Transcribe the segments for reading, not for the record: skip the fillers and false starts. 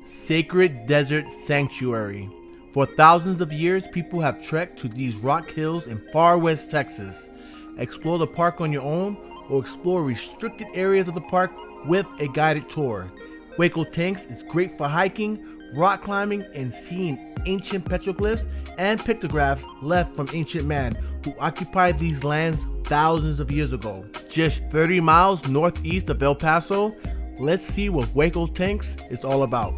Sacred Desert Sanctuary. For thousands of years, people have trekked to these rock hills in far west Texas. Explore the park on your own or explore restricted areas of the park with a guided tour. Hueco Tanks is great for hiking, rock climbing, and seeing ancient petroglyphs and pictographs left from ancient man who occupied these lands thousands of years ago. Just 30 miles northeast of El Paso, let's see what Hueco Tanks is all about.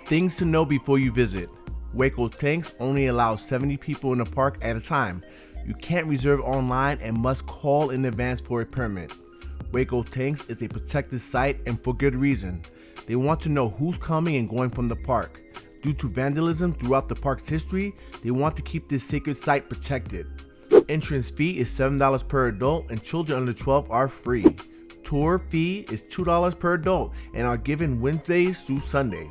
Things to know before you visit. Hueco Tanks only allows 70 people in the park at a time. You can't reserve online and must call in advance for a permit. Hueco Tanks is a protected site, and for good reason. They want to know who's coming and going from the park. Due to vandalism throughout the park's history, they want to keep this sacred site protected. Entrance fee is $7 per adult and children under 12 are free. Tour fee is $2 per adult and are given Wednesdays through Sunday.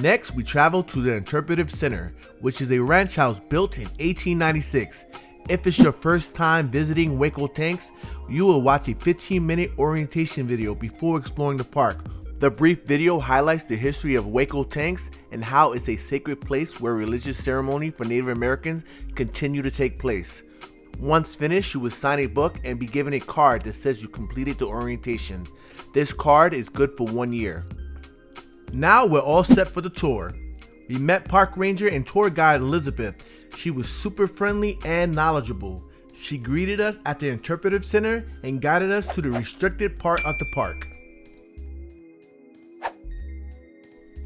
Next, we travel to the Interpretive Center, which is a ranch house built in 1896. If it's your first time visiting Hueco Tanks, you will watch a 15-minute orientation video before exploring the park. The brief video highlights the history of Hueco Tanks and how it's a sacred place where religious ceremony for Native Americans continue to take place. Once finished, you will sign a book and be given a card that says you completed the orientation. This card is good for 1 year. Now we're all set for the tour. We met park ranger and tour guide Elizabeth. She was super friendly and knowledgeable. She greeted us at the Interpretive Center and guided us to the restricted part of the park.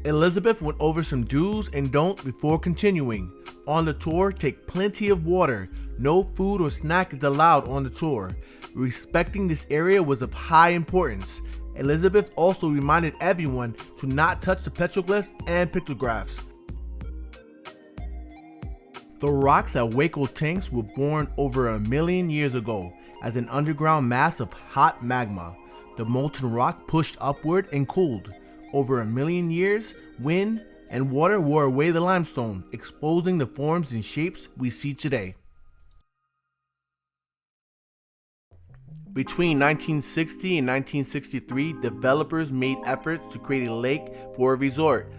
Elizabeth went over some do's and don'ts before continuing. On the tour, take plenty of water. No food or snack is allowed on the tour. Respecting this area was of high importance. Elizabeth also reminded everyone to not touch the petroglyphs and pictographs. The rocks at Hueco Tanks were born over 1 million years ago as an underground mass of hot magma. The molten rock pushed upward and cooled. Over 1 million years, wind and water wore away the limestone, exposing the forms and shapes we see today. Between 1960 and 1963, developers made efforts to create a lake for a resort.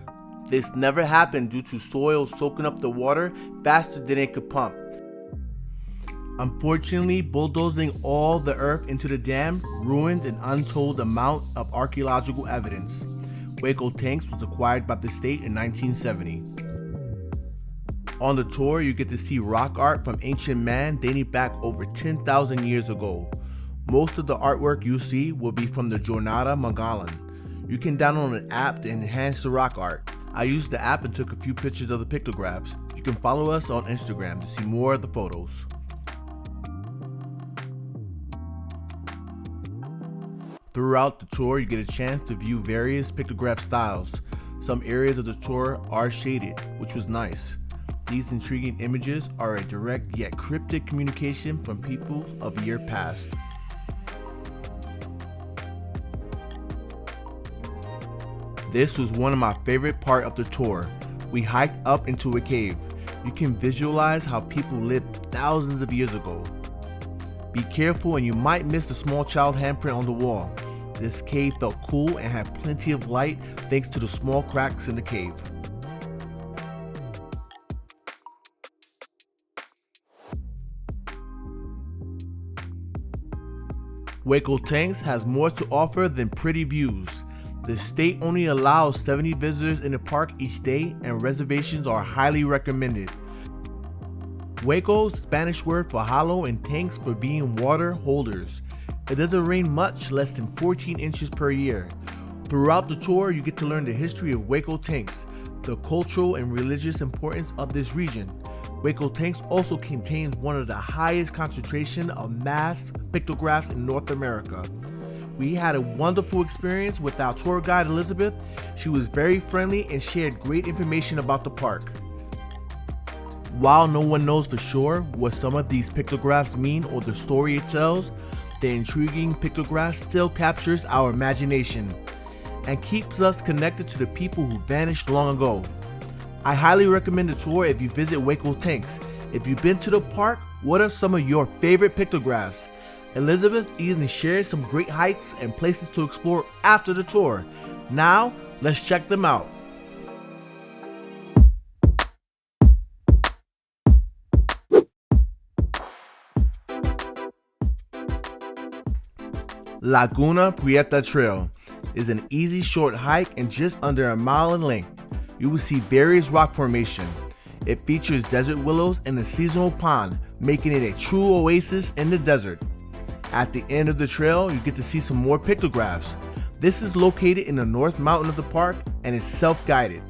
This never happened due to soil soaking up the water faster than it could pump. Unfortunately, bulldozing all the earth into the dam ruined an untold amount of archaeological evidence. Hueco Tanks was acquired by the state in 1970. On the tour, you get to see rock art from ancient man dating back over 10,000 years ago. Most of the artwork you see will be from the Jornada Magellan. You can download an app to enhance the rock art. I used the app and took a few pictures of the pictographs. You can follow us on Instagram to see more of the photos. Throughout the tour, you get a chance to view various pictograph styles. Some areas of the tour are shaded, which was nice. These intriguing images are a direct yet cryptic communication from people of year past. This was one of my favorite parts of the tour. We hiked up into a cave. You can visualize how people lived thousands of years ago. Be careful and you might miss the small child handprint on the wall. This cave felt cool and had plenty of light thanks to the small cracks in the cave. Hueco Tanks has more to offer than pretty views. The state only allows 70 visitors in the park each day and reservations are highly recommended. Hueco's Spanish word for hollow and tanks for being water holders. It doesn't rain much, less than 14 inches per year. Throughout the tour, you get to learn the history of Hueco Tanks, the cultural and religious importance of this region. Hueco Tanks also contains one of the highest concentration of mass pictographs in North America. We had a wonderful experience with our tour guide Elizabeth. She was very friendly and shared great information about the park. While no one knows for sure what some of these pictographs mean or the story it tells, the intriguing pictograph still captures our imagination and keeps us connected to the people who vanished long ago. I highly recommend the tour if you visit Hueco Tanks. If you've been to the park, what are some of your favorite pictographs? Elizabeth even shares some great hikes and places to explore after the tour. Now, let's check them out. Laguna Prieta Trail is an easy short hike and just under a mile in length. You will see various rock formation. It features desert willows and a seasonal pond, making it a true oasis in the desert. At the end of the trail, you get to see some more pictographs. This is located in the north mountain of the park and is self-guided.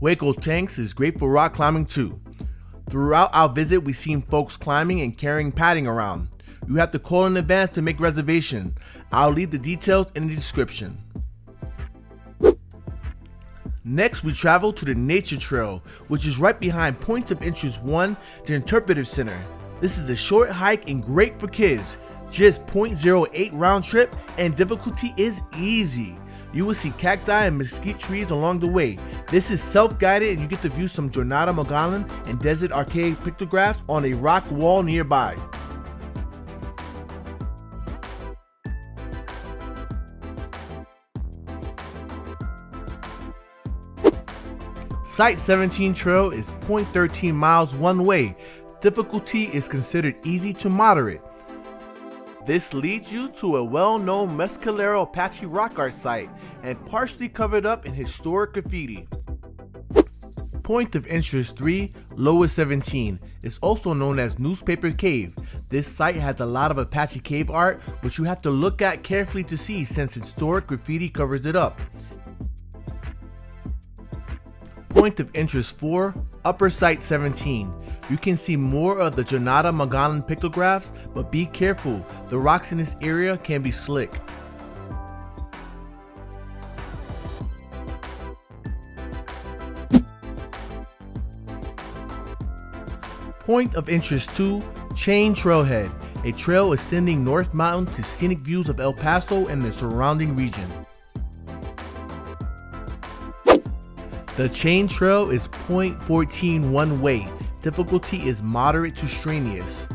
Hueco Tanks is great for rock climbing too. Throughout our visit, we've seen folks climbing and carrying padding around. You have to call in advance to make reservation. I'll leave the details in the description. Next, we travel to the Nature Trail, which is right behind Point of Interest 1, the Interpretive Center. This is a short hike and great for kids. Just 0.08 round trip and difficulty is easy. You will see cacti and mesquite trees along the way. This is self-guided and you get to view some Jornada Magellan and Desert Arcade pictographs on a rock wall nearby. Site 17 Trail is 0.13 miles one way. Difficulty is considered easy to moderate. This leads you to a well-known Mescalero Apache rock art site and partially covered up in historic graffiti. Point of Interest 3, Lower 17, is also known as Newspaper Cave. This site has a lot of Apache cave art, which you have to look at carefully to see since historic graffiti covers it up. Point of Interest 4, Upper Site 17. You can see more of the Jornada Magellan pictographs, but be careful, the rocks in this area can be slick. Point of Interest 2, Chain Trailhead, a trail ascending North Mountain to scenic views of El Paso and the surrounding region. The chain trail is 0.14 one way. Difficulty is moderate to strenuous.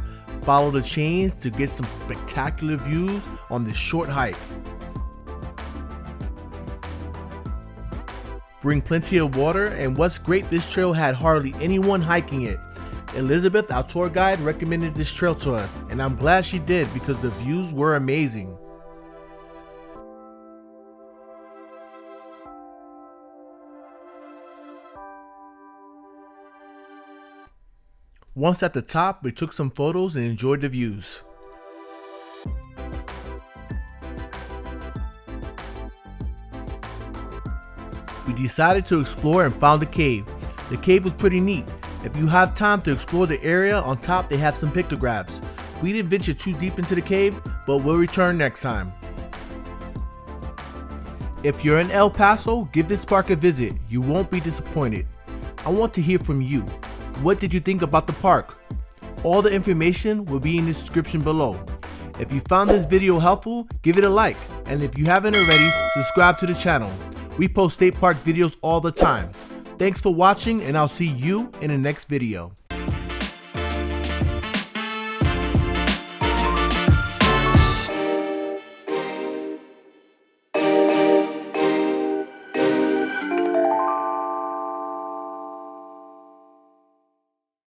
Follow the chains to get some spectacular views on this short hike. Bring plenty of water, and what's great, this trail had hardly anyone hiking it. Elizabeth, our tour guide, recommended this trail to us, and I'm glad she did because the views were amazing. Once at the top, we took some photos and enjoyed the views. We decided to explore and found a cave. The cave was pretty neat. If you have time to explore the area, on top they have some pictographs. We didn't venture too deep into the cave, but we'll return next time. If you're in El Paso, give this park a visit. You won't be disappointed. I want to hear from you. What did you think about the park? All the information will be in the description below. If you found this video helpful, give it a like, and if you haven't already, subscribe to the channel. We post state park videos all the time. Thanks for watching, and I'll see you in the next video.